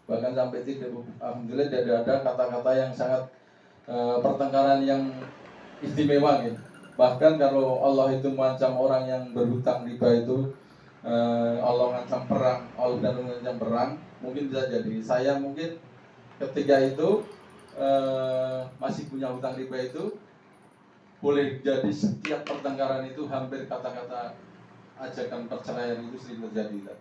Bahkan sampai tidak, alhamdulillah tidak ada kata-kata yang sangat pertengkaran yang istimewa gitu. Bahkan kalau Allah itu mengancam orang yang berhutang riba itu, Allah mengancam perang, Allah dan mengancam perang, mungkin bisa jadi saya mungkin ketika itu masih punya hutang riba itu, boleh jadi setiap pertengkaran itu hampir kata-kata ajakan perceraian itu sering terjadi.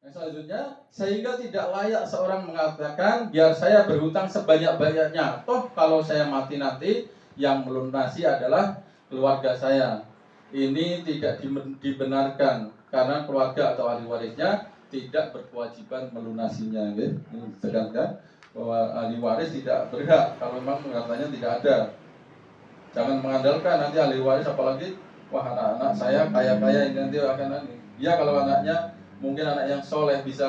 Selanjutnya, sehingga tidak layak seorang mengatakan biar saya berhutang sebanyak-banyaknya, toh kalau saya mati nanti yang melunasi adalah keluarga saya. Ini tidak dibenarkan karena keluarga atau ahli warisnya tidak berkewajiban melunasinya. Ini tegaskan bahwa ahli waris tidak berhak kalau memang katanya tidak ada. Jangan mengandalkan nanti ahli waris, apalagi wah anak-anak saya kaya-kaya ini nanti akan nanti. Ya kalau anaknya mungkin anak yang soleh bisa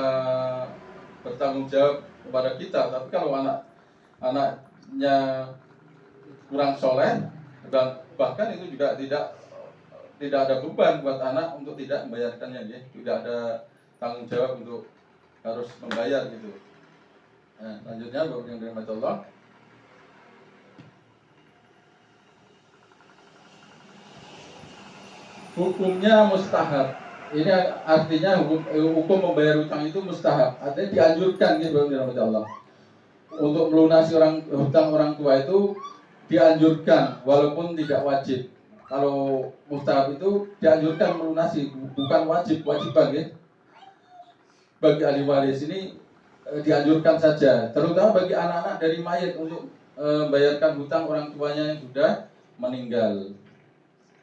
bertanggung jawab kepada kita, tapi kalau anaknya kurang soleh dan bahkan itu juga tidak ada beban buat anak untuk tidak membayarkannya, ya. Tidak ada tanggung jawab untuk harus membayar gitu. Nah, selanjutnya Bapak yang dirahmati Allah, hukumnya mustahab. Ini artinya hukum membayar utang itu mustahab. Artinya dianjurkan gitu Bapak Allah. Untuk melunasi hutang orang tua itu dianjurkan walaupun tidak wajib. Kalau mustahab itu dianjurkan melunasi, bukan wajib, wajiban ya. Bagi ahli waris ini dianjurkan saja, terutama bagi anak-anak dari mayit untuk membayarkan hutang orang tuanya yang sudah meninggal.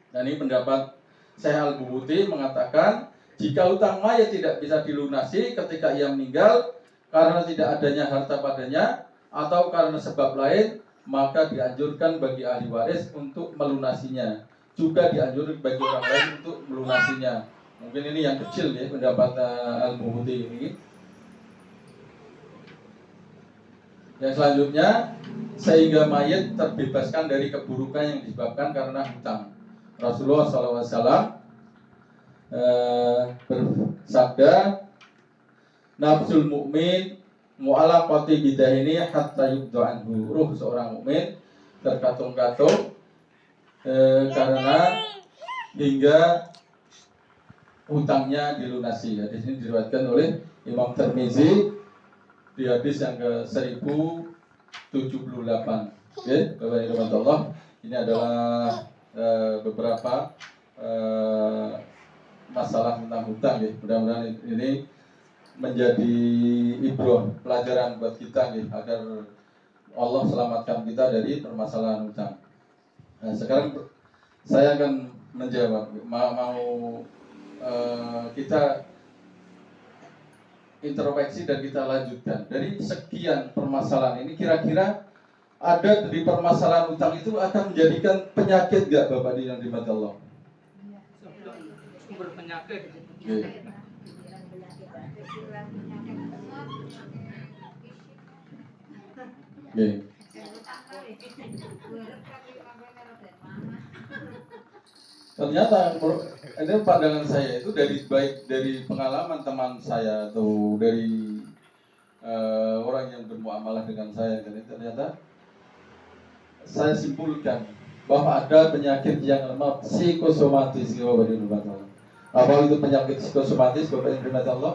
Dan ini pendapat Syekh Al-Buhuti mengatakan jika hutang mayat tidak bisa dilunasi ketika ia meninggal karena tidak adanya harta padanya atau karena sebab lain, maka dianjurkan bagi ahli waris untuk melunasinya. Juga dianjurkan bagi orang lain untuk melunasinya. Mungkin ini yang kecil ya pendapat Al-Buhuti ini. Yang selanjutnya, sehingga mayat terbebaskan dari keburukan yang disebabkan karena hutang. Rasulullah SAW bersabda, nafsul mu'min mu'alaqati bidahini hatta yubdu anhu. Ruh seorang mukmin terkatung-katung karena hingga hutangnya dilunasi. Hadis ini diriwayatkan oleh Imam Tirmizi di hadis yang ke 1078. Oke, Bapak Ibu Allah, ini adalah beberapa masalah tentang hutang ya. Mudah-mudahan ini menjadi ibrah, pelajaran buat kita ya, agar Allah selamatkan kita dari permasalahan hutang. Nah, sekarang saya akan menjawab. Mau kita introspeksi dan kita lanjutkan. Dari sekian permasalahan ini, kira-kira ada di permasalahan hutang itu akan menjadikan penyakit gak Bapak yang dimati Allah? Sumber penyakit. Okay. Okay. Ternyata ini pandangan saya itu baik dari pengalaman teman saya atau dari orang yang bermuamalah dengan saya, ternyata saya simpulkan bahwa ada penyakit yang lemah psikosomatis. Apa itu penyakit psikosomatis Bapak yang dirahmati Allah?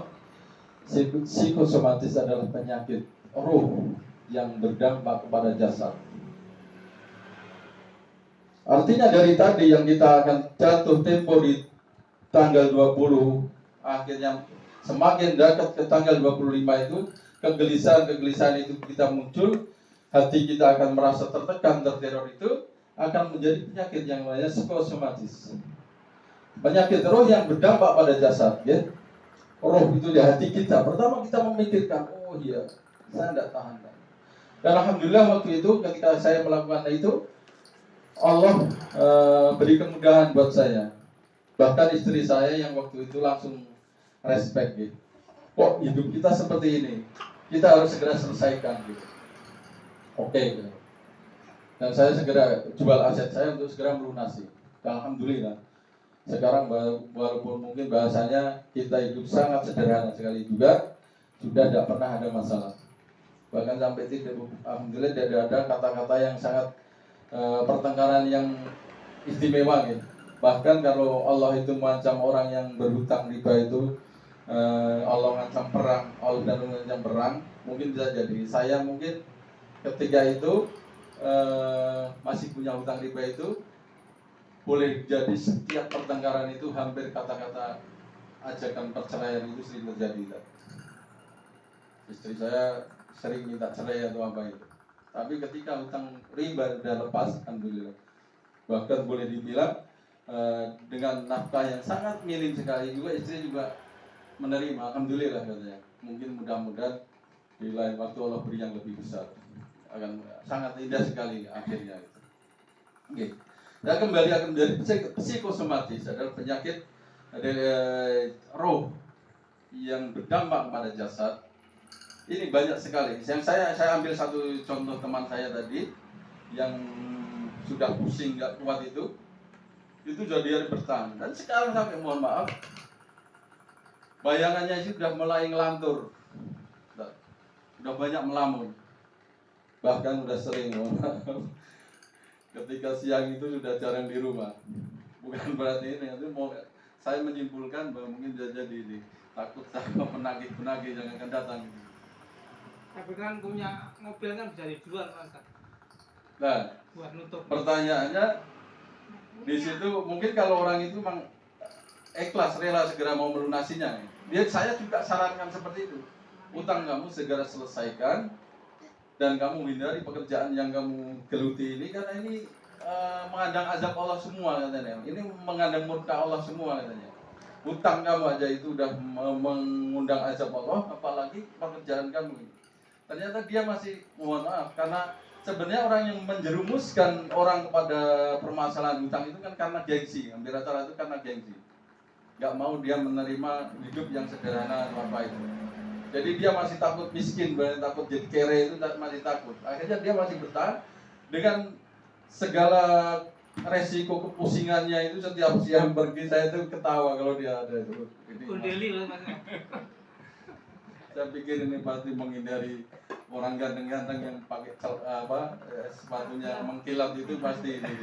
Psikosomatis adalah penyakit roh yang berdampak kepada jasad. Artinya dari tadi yang kita akan jatuh tempo di tanggal 20, akhirnya semakin dekat ke tanggal 25 itu, kegelisahan itu kita muncul, hati kita akan merasa tertekan, terteror, itu akan menjadi penyakit yang namanya psikosomatis. Penyakit roh yang berdampak pada jasad, ya. Roh itu di hati kita. Pertama kita memikirkan, oh iya, saya tidak tahan. Dan alhamdulillah waktu itu ketika saya melakukan itu, Allah beri kemudahan buat saya. Bahkan istri saya yang waktu itu langsung respect gitu. Kok hidup kita seperti ini? Kita harus segera selesaikan gitu. Oke, gitu. Dan saya segera jual aset saya untuk segera melunasi. Dan alhamdulillah Sekarang walaupun mungkin bahasanya kita hidup sangat sederhana sekali juga, sudah tidak pernah ada masalah. Bahkan sampai tidak, alhamdulillah tidak ada kata-kata yang sangat pertengkaran yang istimewa gitu. Bahkan kalau Allah itu mengancam orang yang berhutang riba itu, Allah mengancam perang, Allah dan mengancam perang, mungkin bisa jadi saya mungkin ketika itu masih punya hutang riba itu, boleh jadi setiap pertengkaran itu hampir kata-kata ajakan perceraian itu sering terjadi. Istri saya sering minta cerai atau apa itu. Tapi ketika hutang riba sudah lepas, alhamdulillah. Bahkan boleh dibilang dengan nafkah yang sangat minim sekali juga, istri juga menerima, alhamdulillah katanya. Mungkin mudah-mudahan di lain waktu Allah beri yang lebih besar, akan sangat indah sekali akhirnya. Oke. Dan kembali akan menjadi psikosomatis adalah penyakit roh yang berdampak pada jasad. Ini banyak sekali. Yang saya ambil satu contoh teman saya tadi yang sudah pusing nggak kuat itu jadi bertahan, dan sekarang sampai mohon maaf bayangannya itu sudah mulai ngelantur, sudah banyak melamun, bahkan sudah sering mohon maaf ketika siang itu sudah jarang di rumah. Bukan berarti ini, itu mau saya menyimpulkan bahwa mungkin bisa jadi ini takut sama penagih yang akan datang. Tapi kan punya mobil kan bisa dijual, Mas. Nah, buat nutup. Pertanyaannya di situ mungkin kalau orang itu memang ikhlas, rela segera mau melunasinya. Saya juga sarankan seperti itu. Utang kamu segera selesaikan dan kamu hindari pekerjaan yang kamu geluti ini, karena ini mengandang azab Allah semua katanya. Ini mengandang murka Allah semua katanya. Utang kamu aja itu udah mengundang azab Allah, apalagi pekerjaan kamu ini. Ternyata dia masih mohon maaf, karena sebenarnya orang yang menjerumuskan orang kepada permasalahan hutang itu kan karena gengsi. Hampir rata-rata itu karena gengsi. Gak mau dia menerima hidup yang sederhana apa itu. Jadi dia masih takut miskin, takut jadi kere itu masih takut. Akhirnya dia masih bertahan dengan segala resiko kepusingannya itu. Setiap siang pergi saya itu ketawa kalau dia ada itu. Kundeli loh Mas. Saya pikir ini pasti menghindari orang ganteng-ganteng yang pakai sepatunya mengkilat itu pasti ini.